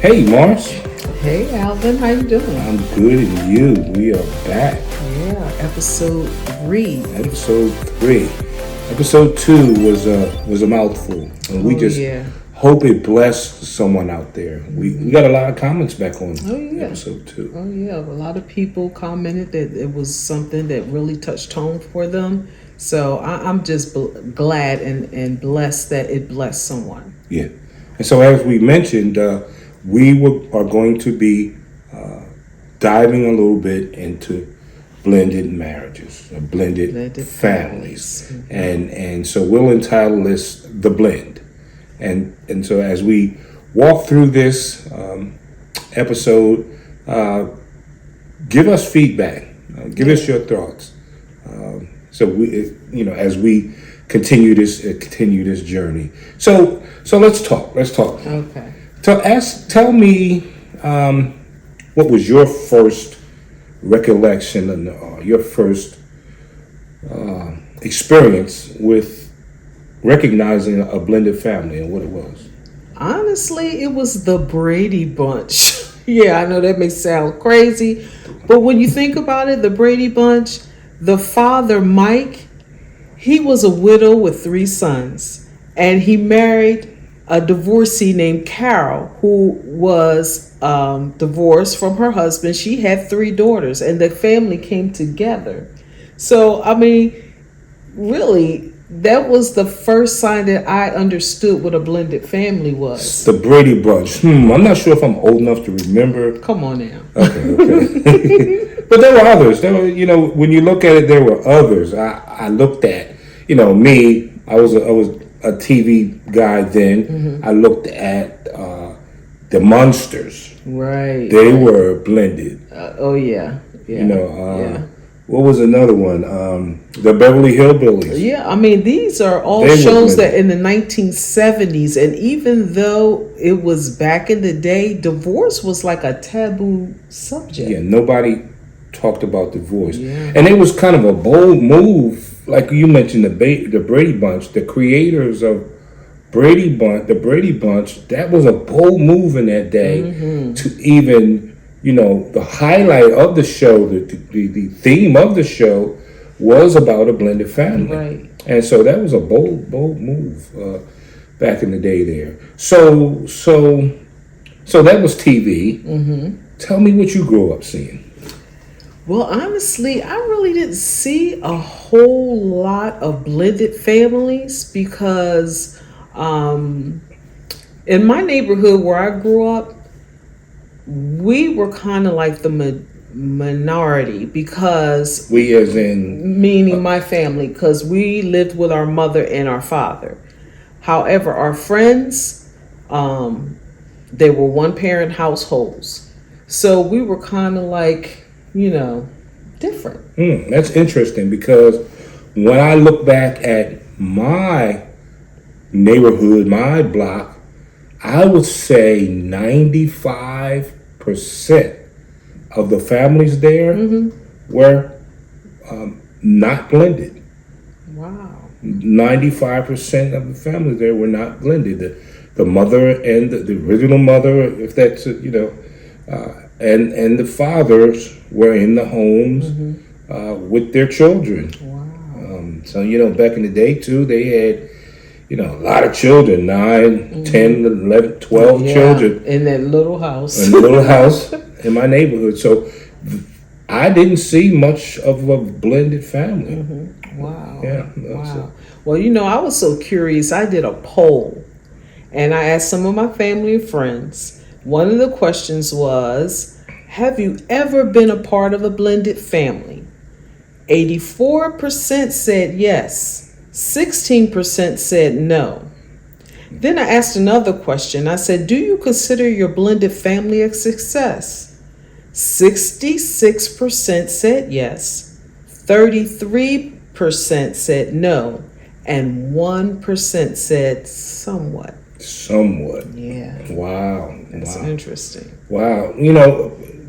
Hey, Mars. Hey Alvin, how you doing? I'm good, and you? We are back. Yeah, episode 3. Episode 3. Episode 2 was a mouthful, and we just yeah. hope it blessed someone out there. We got a lot of comments back on episode 2. Oh yeah, a lot of people commented that it was something that really touched home for them. So I'm just glad and blessed that it blessed someone. Yeah, and so as we mentioned, are going to be diving a little bit into blended marriages, blended families, and so we'll entitle this "The Blend," and so as we walk through this episode, give us feedback, give us your thoughts, so we, as we continue this journey. So let's talk. Okay. Tell me, what was your first recollection and your first experience with recognizing a blended family and what it was? Honestly, it was the Brady Bunch. Yeah, I know that may sound crazy, but when you think about it, the Brady Bunch, the father, Mike, he was a widow with 3 sons, and he married a divorcee named Carol, who was divorced from her husband. She had 3 daughters, and the family came together. So, I mean, really, that was the first sign that I understood what a blended family was. The Brady Bunch. I'm not sure if I'm old enough to remember. Come on now. Okay. But there were others. There were, when you look at it, there were others. I looked at, me. I was a TV guy then. Mm-hmm. I looked at the Munsters. Right. They were blended. Oh yeah. Yeah. What was another one? The Beverly Hillbillies. Yeah, I mean, these are all They were shows blended. that in the 1970s, and even though it was back in the day, divorce was like a taboo subject. Yeah, nobody talked about divorce. Yeah. And it was kind of a bold move, like you mentioned, the Brady Bunch, the creators of the Brady Bunch, that was a bold move in that day to even, the highlight of the show, the theme of the show was about a blended family. Right. And so that was a bold move back in the day there. So that was TV. Tell me what you grew up seeing. Well, honestly, I really didn't see a whole lot of blended families because in my neighborhood where I grew up, we were kind of like the minority because We as in... meaning my family, because we lived with our mother and our father. However, our friends, they were 1-parent households. So we were kind of like, different. That's interesting because when I look back at my neighborhood, my block, I would say 95% of the families there were not blended. Wow. 95% of the families there were not blended. The mother and the original mother, if that's, and the fathers were in the homes with their children. Wow. So, back in the day, too, they had, a lot of children, 9, 10, 11, 12 children. In that little house. In the little house in my neighborhood. So I didn't see much of a blended family. Wow. Yeah. Wow. Well, I was so curious. I did a poll and I asked some of my family and friends. One of the questions was, have you ever been a part of a blended family? 84% said yes. 16% said no. Then I asked another question. I said, do you consider your blended family a success? 66% said yes. 33% said no. And 1% said somewhat. Somewhat. Yeah. Wow. That's interesting. Wow.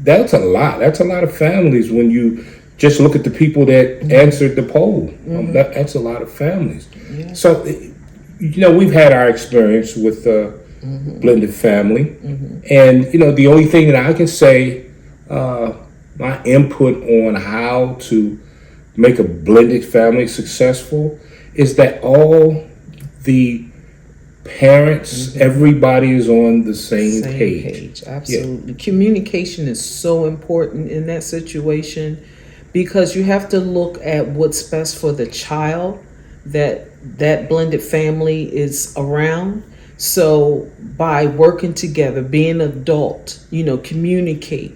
That's a lot. That's a lot of families when you just look at the people that answered the poll. That's a lot of families. Yeah. So, we've had our experience with blended family. And the only thing that I can say, my input on how to make a blended family successful is that all the parents, everybody is on the same page. Absolutely. Communication is so important in that situation, because you have to look at what's best for the child that blended family is around. So by working together, being adult, communicate,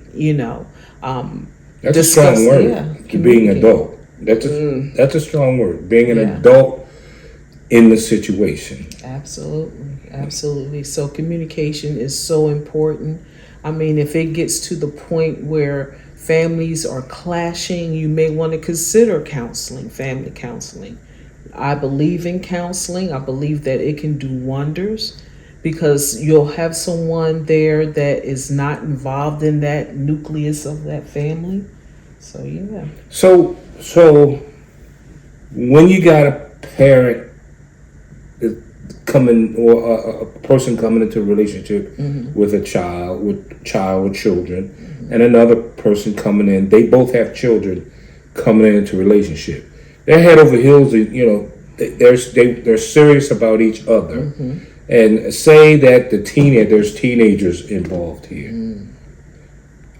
That's a strong word, to being adult. That's a strong word, being an adult in the situation. Absolutely. So communication is so important. I mean, if it gets to the point where families are clashing, you may want to consider counseling, family counseling. I believe in counseling. I believe that it can do wonders, because you'll have someone there that is not involved in that nucleus of that family. So, yeah. So when you got a parent coming, or a person coming into a relationship with a child, with children, and another person coming in, they both have children coming into a relationship. They're head over heels, they're serious about each other. And say that there's teenagers involved here.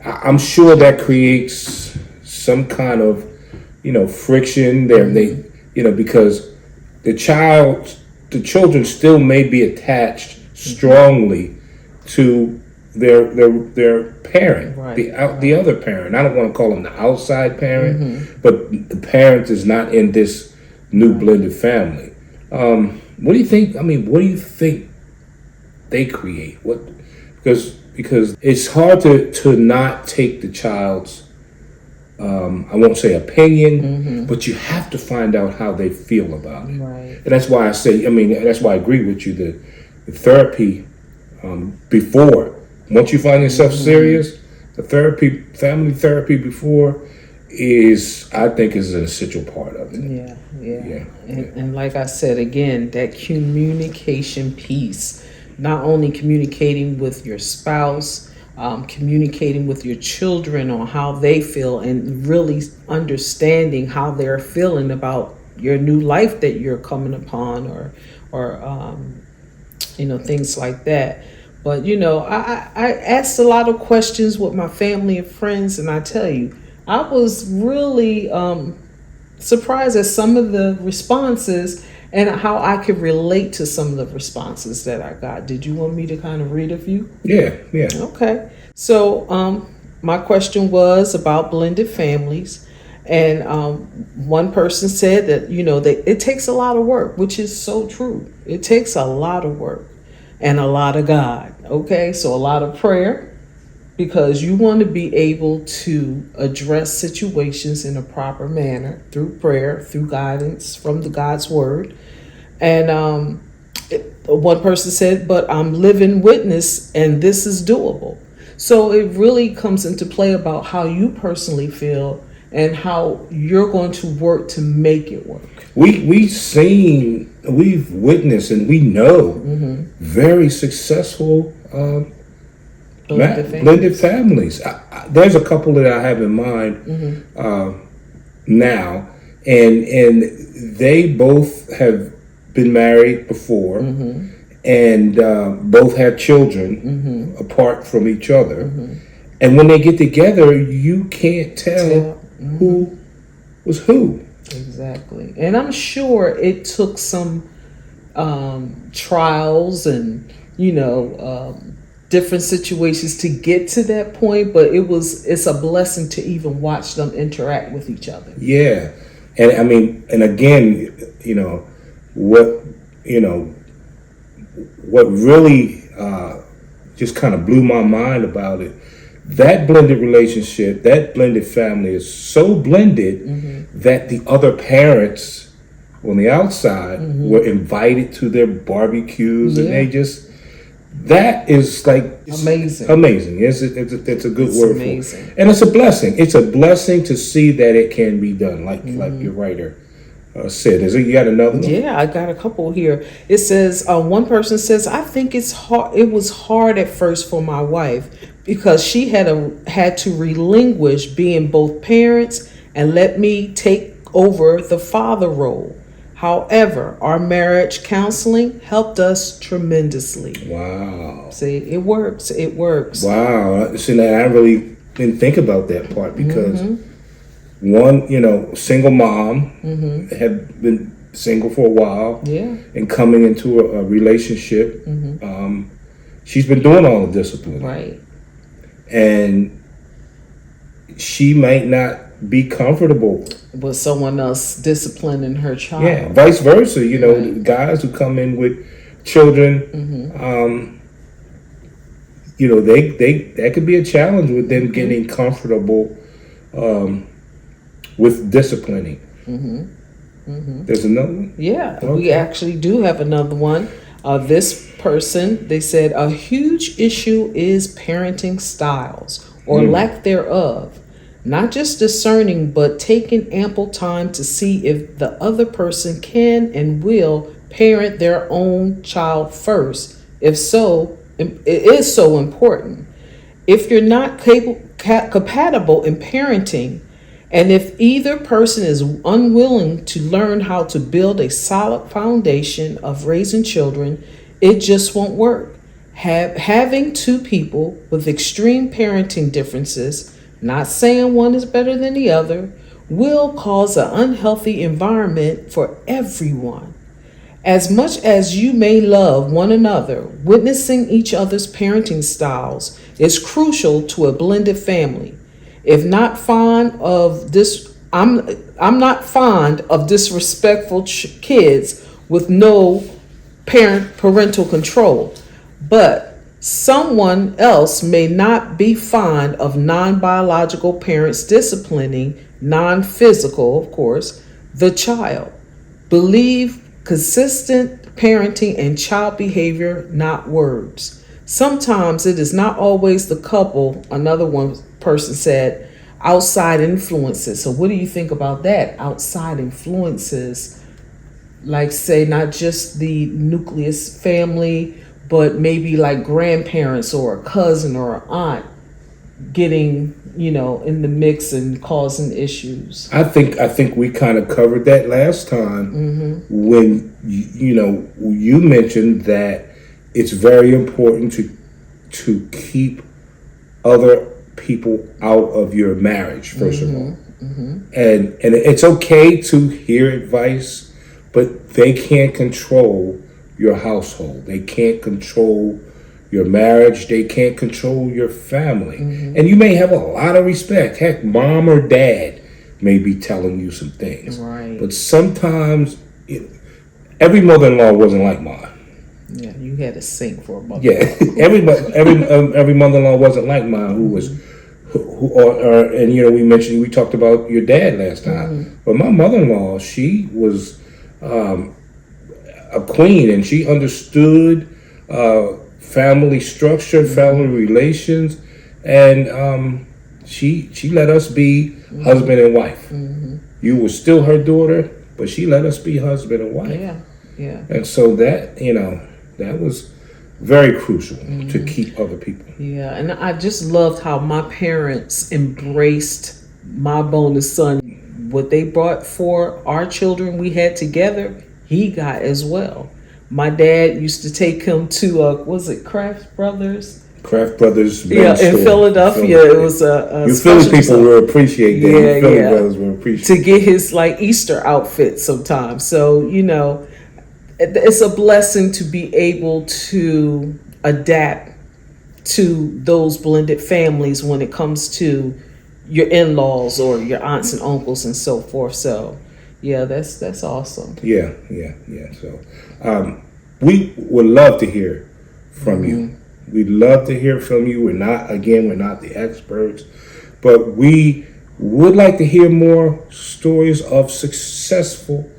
I'm sure that creates some kind of, friction there. Because the children still may be attached strongly to their parent, the other parent. I don't want to call them the outside parent, but the parent is not in this new blended family. What do you think? I mean, what do you think they create? Because it's hard to not take the child's, I won't say opinion, but you have to find out how they feel about it. Right. And that's why that's why I agree with you. The therapy before, once you find yourself serious, the family therapy before I think is an essential part of it. Yeah. And like I said, again, that communication piece, not only communicating with your spouse, communicating with your children on how they feel, and really understanding how they're feeling about your new life that you're coming upon, or things like that. But I asked a lot of questions with my family and friends, and I tell you, I was really surprised at some of the responses and how I could relate to some of the responses that I got. Did you want me to kind of read a few? Yeah. Okay. So my question was about blended families. And one person said that, it takes a lot of work, which is so true. It takes a lot of work and a lot of God. Okay. So a lot of prayer, because you want to be able to address situations in a proper manner through prayer, through guidance from God's word. And one person said, but I'm living witness and this is doable. So it really comes into play about how you personally feel and how you're going to work to make it work. We've witnessed, and we know very successful blended families. There's a couple that I have in mind now, and they both have been married before, and both have children apart from each other. And when they get together, you can't tell who was who. Exactly. And I'm sure it took some trials and different situations to get to that point, but it's a blessing to even watch them interact with each other. Yeah. And I mean, and again, what really just kind of blew my mind about it, that blended relationship, that blended family is so blended that the other parents on the outside were invited to their barbecues, and they just, that is like amazing. It's a good word amazing. for it. And it's a blessing. It's a blessing to see that it can be done, like your writer said. You got another one? Yeah, I got a couple here. It says one person says, "I think it's hard. It was hard at first for my wife because she had to relinquish being both parents and let me take over the father role. However, our marriage counseling helped us tremendously." Wow. See, it works. It works. Wow. See, now I really didn't think about that part because one, single mom had been single for a while. Yeah. And coming into a relationship, she's been doing all the discipline. Right. And she might not be comfortable with someone else disciplining her child. Yeah, vice versa. The guys who come in with children, they that could be a challenge with them getting comfortable with disciplining. There's another one? Yeah, Okay. we actually do have another one. This person, they said, a huge issue is parenting styles or lack thereof. Not just discerning, but taking ample time to see if the other person can and will parent their own child first. If so, it is so important. If you're not compatible in parenting, and if either person is unwilling to learn how to build a solid foundation of raising children, it just won't work. Having two people with extreme parenting differences, not saying one is better than the other, will cause an unhealthy environment for everyone. As much as you may love one another, witnessing each other's parenting styles is crucial to a blended family. If not fond of this, I'm not fond of disrespectful kids with no parental control, but someone else may not be fond of non-biological parents disciplining, non-physical, of course, the child. Believe consistent parenting and child behavior, not words. Sometimes it is not always the couple, another one person said, outside influences. So what do you think about that? Outside influences, like say not just the nucleus family, but maybe like grandparents or a cousin or an aunt getting, in the mix and causing issues. I think we kind of covered that last time when you mentioned that it's very important to keep other people out of your marriage first of all, and it's okay to hear advice, but they can't control your household. They can't control your marriage. They can't control your family. And you may have a lot of respect. Heck, mom or dad may be telling you some things. Right. But sometimes every mother-in-law wasn't like mine. Yeah, you had to sing for a mother. Yeah, every mother-in-law wasn't like mine. We talked about your dad last time. But my mother-in-law, she was a queen, and she understood family structure, family relations, and she let us be husband and wife. You were still her daughter, but she let us be husband and wife. Yeah. And so that that was very crucial to keep other people. Yeah, and I just loved how my parents embraced my bonus son. What they brought for our children we had together, he got as well. My dad used to take him to was it Kraft Brothers? Kraft Brothers. Yeah, in Philadelphia. It was a you Philly people will appreciate that. Yeah, Philly brothers will appreciate to get his like Easter outfit sometimes. So it's a blessing to be able to adapt to those blended families when it comes to your in-laws or your aunts and uncles and so forth. So yeah, that's awesome. Yeah. So we would love to hear from you. We'd love to hear from you. We're not the experts, but we would like to hear more stories of successful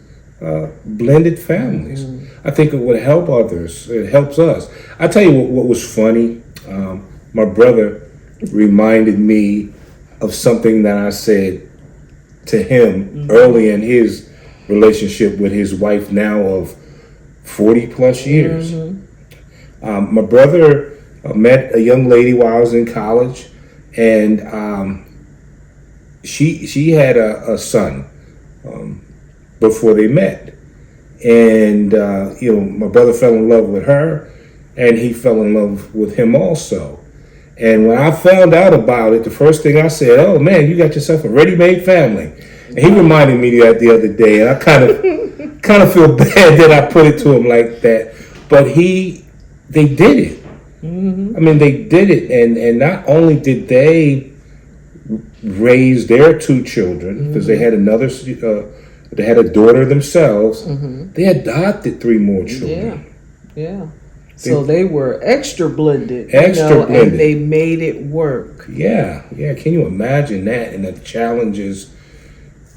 blended families. I think it would help others. It helps us. I tell you what was funny. My brother reminded me of something that I said to him early in his relationship with his wife now of 40 plus years. My brother met a young lady while I was in college, and she had a son before they met, and my brother fell in love with her, and he fell in love with him also. And when I found out about it, the first thing I said, "Oh man, you got yourself a ready-made family." And he reminded me that the other day, and I kind of feel bad that I put it to him like that. But they did it. I mean, they did it, and not only did they raise their two children, because they had they had a daughter themselves. They adopted 3 more children. Yeah. So they were extra blended, blended, and they made it work. Yeah. Can you imagine that, and the challenges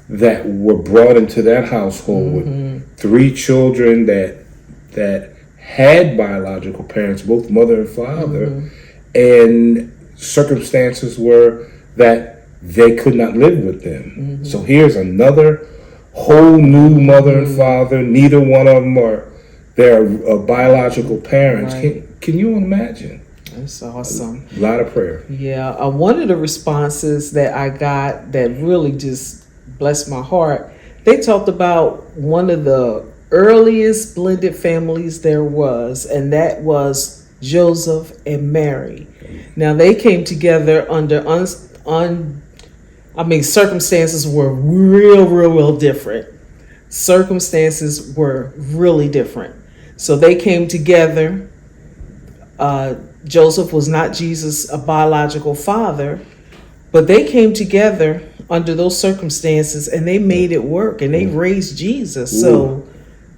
that were brought into that household with 3 children that had biological parents, both mother and father, and circumstances were that they could not live with them. So here's another whole new mother and father. Neither one of them are their biological parents. Right. Can you imagine? That's awesome. A lot of prayer. Yeah. One of the responses that I got that really just blessed my heart, they talked about one of the earliest blended families there was, and that was Joseph and Mary. Now they came together under circumstances were real different. Circumstances were really different. So they came together. Joseph was not Jesus' biological father, but they came together under those circumstances, and they made it work, and they raised Jesus. Ooh. So,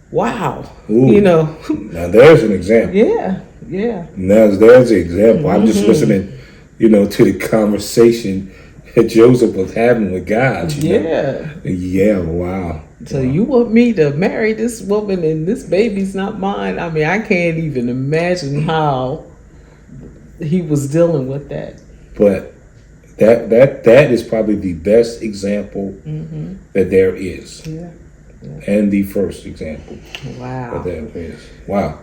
wow. Ooh. Now there's an example. Yeah. Now there's an example. I'm just listening, to the conversation that Joseph was having with God. Yeah, wow. So you want me to marry this woman and this baby's not mine? I mean, I can't even imagine how he was dealing with that. But that is probably the best example that there is. Yeah. And the first example Wow. that there is. Wow.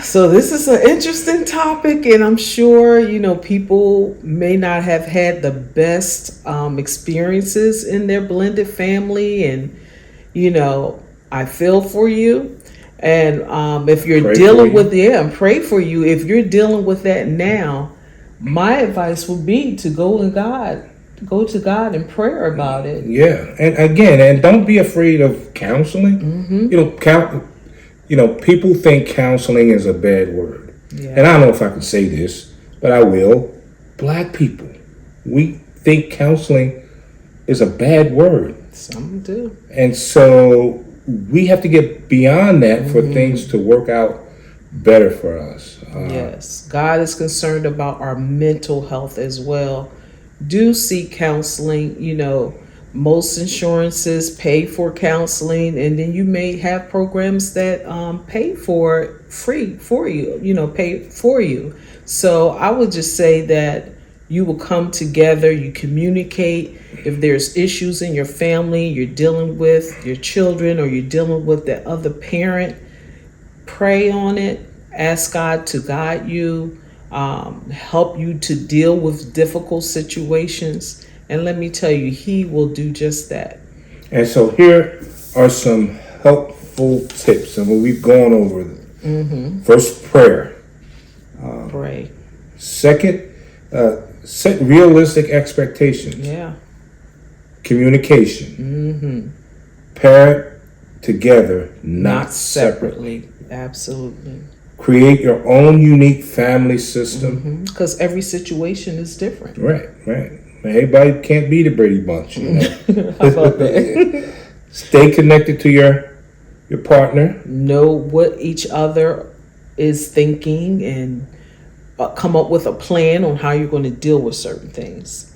So this is an interesting topic, and I'm sure, people may not have had the best experiences in their blended family, and, I feel for you. And if you're dealing with, and pray for you. If you're dealing with that now, my advice would be to go to God in prayer about it. Yeah. And again, and don't be afraid of counseling. People think counseling is a bad word. Yeah. And I don't know if I can say this, but I will. Black people, we think counseling is a bad word. Some do. And so we have to get beyond that for things to work out better for us. Yes. God is concerned about our mental health as well. Do seek counseling. Most insurances pay for counseling, and then you may have programs that pay for it free for you, pay for you. So I would just say that you will come together, you communicate. If there's issues in your family, you're dealing with your children, or you're dealing with the other parent, pray on it. Ask God to guide you, help you to deal with difficult situations. And let me tell you, He will do just that. And so here are some helpful tips. And we've gone over them. First, prayer. Pray. Second, set realistic expectations. Yeah. Communication. Parent together, not separately. Absolutely. Create your own unique family system. Because every situation is different. Right. Everybody can't be the Brady Bunch. How about that? Stay connected to your partner. Know what each other is thinking, and come up with a plan on how you're going to deal with certain things.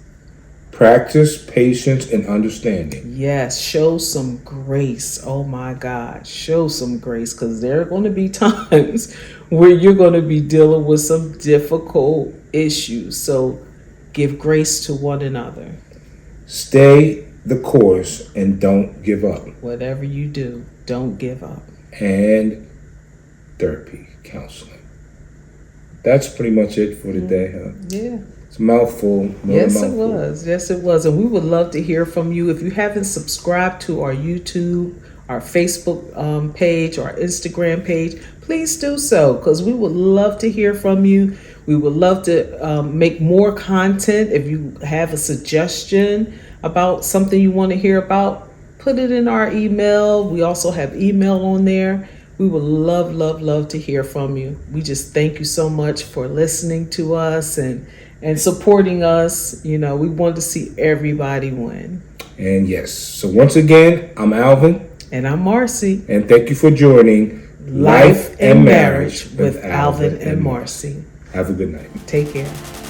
Practice patience and understanding. Yes, show some grace. Oh my God, show some grace, because there are going to be times where you're going to be dealing with some difficult issues. So give grace to one another. Stay the course and don't give up. Whatever you do, don't give up. And therapy, counseling. That's pretty much it for today, huh? Yeah. It's a mouthful. Yes, it mouthful. was. Yes, it was. And we would love to hear from you. If you haven't subscribed to our YouTube, our Facebook page, our Instagram page, please do so, because we would love to hear from you. We would love to make more content. If you have a suggestion about something you want to hear about, put it in our email. We also have email on there. We would love, love, love to hear from you. We just thank you so much for listening to us and supporting us. You know, we want to see everybody win. And yes, so once again, I'm Alvin. And I'm Marcy. And thank you for joining Life and Marriage with Alvin and Marcy. Have a good night. Take care.